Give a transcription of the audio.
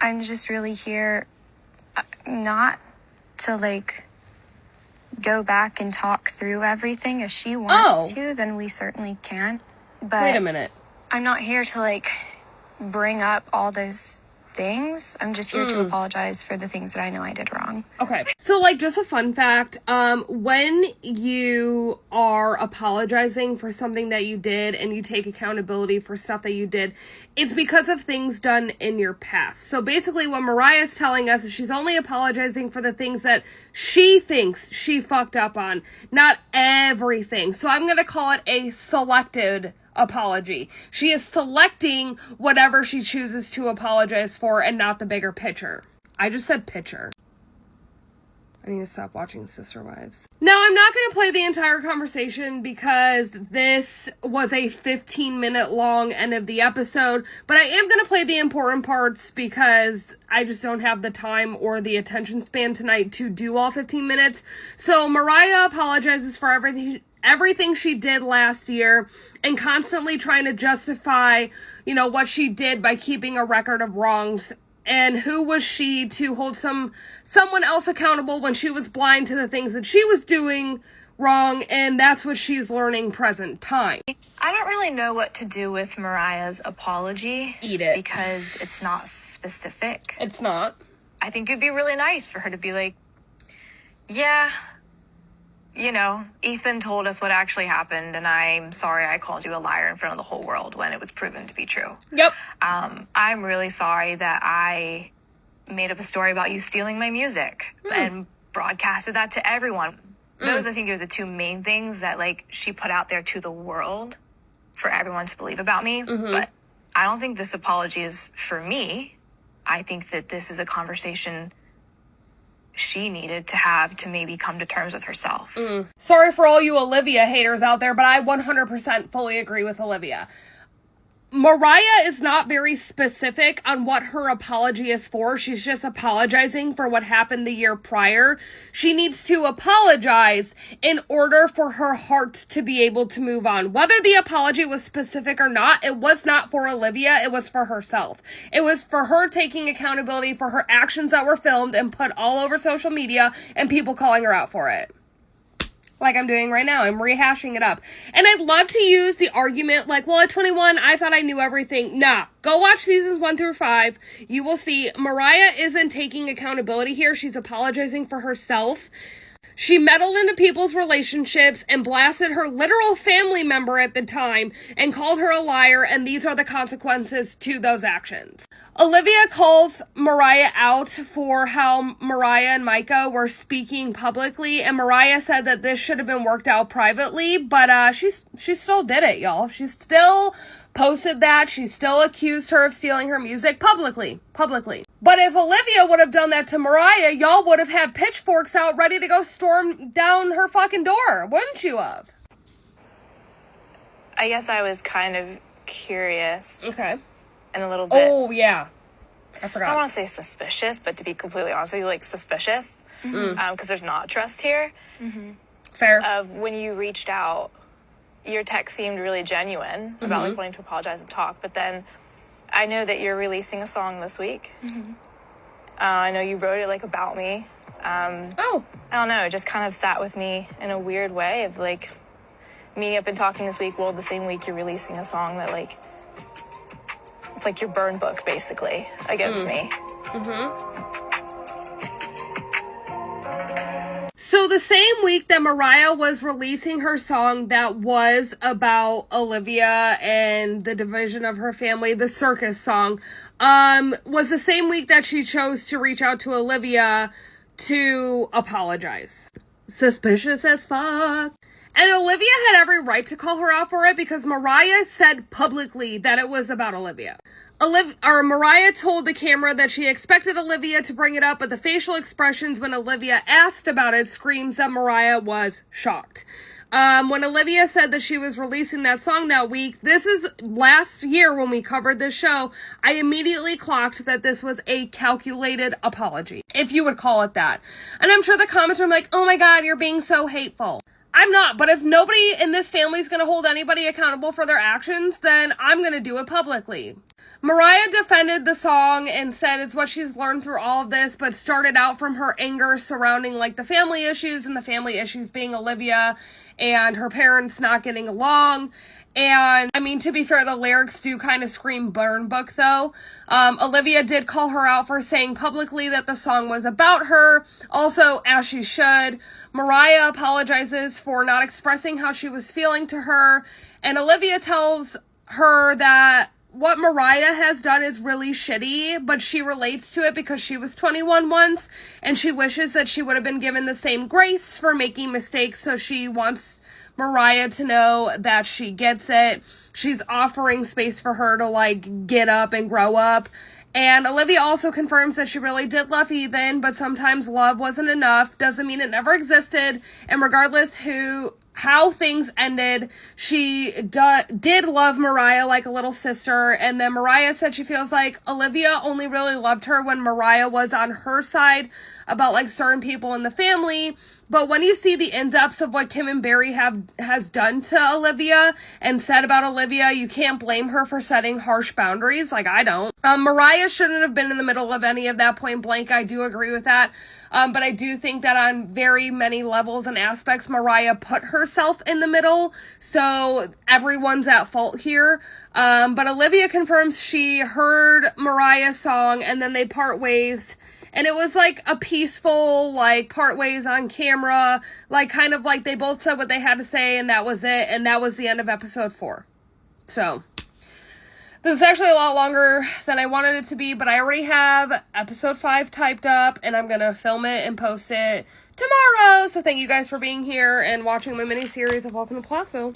I'm just really here not to, like, go back and talk through everything. If she wants to, then we certainly can. But wait a minute. I'm not here to, like, bring up all those things. I'm just here to apologize for the things that I know I did wrong. Okay. So, like, just a fun fact, when you are apologizing for something that you did and you take accountability for stuff that you did, it's because of things done in your past. So basically what Mariah's telling us is she's only apologizing for the things that she thinks she fucked up on, not everything. So I'm going to call it a selected apology. She is selecting whatever she chooses to apologize for and not the bigger picture. I just said picture. I need to stop watching Sister Wives. Now, I'm not going to play the entire conversation because this was a 15-minute long end of the episode, but I am going to play the important parts because I just don't have the time or the attention span tonight to do all 15 minutes. So Mariah apologizes for everything she did last year and constantly trying to justify, what she did by keeping a record of wrongs. And who was she to hold someone else accountable when she was blind to the things that she was doing wrong, and that's what she's learning present time. I don't really know what to do with Mariah's apology. Eat it. Because it's not specific. It's not. I think it'd be really nice for her to be like, yeah, Ethan told us what actually happened, and I'm sorry I called you a liar in front of the whole world when it was proven to be true. Yep. I'm really sorry that I made up a story about you stealing my music and broadcasted that to everyone. Those, I think, are the two main things that, like, she put out there to the world for everyone to believe about me. But I don't think this apology is for me. I think that this is a conversation she needed to have to maybe come to terms with herself. Sorry for all you Olivia haters out there, but I 100% fully agree with Olivia. Mariah is not very specific on what her apology is for. She's just apologizing for what happened the year prior. She needs to apologize in order for her heart to be able to move on. Whether the apology was specific or not, it was not for Olivia. It was for herself. It was for her taking accountability for her actions that were filmed and put all over social media and people calling her out for it. Like I'm doing right now. I'm rehashing it up. And I'd love to use the argument like, well, at 21, I thought I knew everything. Nah, go watch seasons 1 through 5. You will see Mariah isn't taking accountability here. She's apologizing for herself. She meddled into people's relationships and blasted her literal family member at the time and called her a liar, and these are the consequences to those actions. Olivia calls Mariah out for how Mariah and Micah were speaking publicly, and Mariah said that this should have been worked out privately, but she still did it, y'all. She still posted that. She still accused her of stealing her music publicly. But if Olivia would have done that to Mariah, y'all would have had pitchforks out ready to go storm down her fucking door, wouldn't you have? I guess I was kind of curious. Okay. And a little bit. Oh, yeah. I forgot. I don't want to say suspicious, but to be completely honest with you, like suspicious. Because there's not trust here. Fair. Of when you reached out, your text seemed really genuine about like wanting to apologize and talk, but then I know that you're releasing a song this week. I know you wrote it like about me. I don't know, it just kind of sat with me in a weird way of like meeting up and talking this week. Well, the same week you're releasing a song that like, it's like your burn book basically against me. So the same week that Mariah was releasing her song that was about Olivia and the division of her family, the circus song, was the same week that she chose to reach out to Olivia to apologize. Suspicious as fuck. And Olivia had every right to call her out for it because Mariah said publicly that it was about Olivia. Mariah told the camera that she expected Olivia to bring it up, but the facial expressions when Olivia asked about it screams that Mariah was shocked. When Olivia said that she was releasing that song that week, this is last year when we covered this show, I immediately clocked that this was a calculated apology, if you would call it that. And I'm sure the comments are like, oh my God, you're being so hateful. I'm not, but if nobody in this family is going to hold anybody accountable for their actions, then I'm going to do it publicly. Mariah defended the song and said it's what she's learned through all of this, but started out from her anger surrounding like the family issues, and the family issues being Olivia and her parents not getting along. And I mean, to be fair, the lyrics do kind of scream burn book though. Olivia did call her out for saying publicly that the song was about her, also as she should. Mariah apologizes for not expressing how she was feeling to her, and Olivia tells her that what Mariah has done is really shitty, but she relates to it because she was 21 once, and she wishes that she would have been given the same grace for making mistakes, so she wants Mariah to know that she gets it. She's offering space for her to, like, get up and grow up. And Olivia also confirms that she really did love Ethan, but sometimes love wasn't enough. Doesn't mean it never existed. And regardless how things ended, she did love Mariah like a little sister. And then Mariah said she feels like Olivia only really loved her when Mariah was on her side about like certain people in the family. But when you see the in-depths of what Kim and Barry has done to Olivia and said about Olivia, you can't blame her for setting harsh boundaries. Like, I don't. Mariah shouldn't have been in the middle of any of that, point blank. I do agree with that. But I do think that on very many levels and aspects, Mariah put herself in the middle. So everyone's at fault here. But Olivia confirms she heard Mariah's song and then they part ways. And it was like a peaceful, like, part ways on camera. Like, kind of like they both said what they had to say and that was it. And that was the end of episode 4. So this is actually a lot longer than I wanted it to be, but I already have episode 5 typed up, and I'm going to film it and post it tomorrow. So thank you guys for being here and watching my mini series of Welcome to Plathville.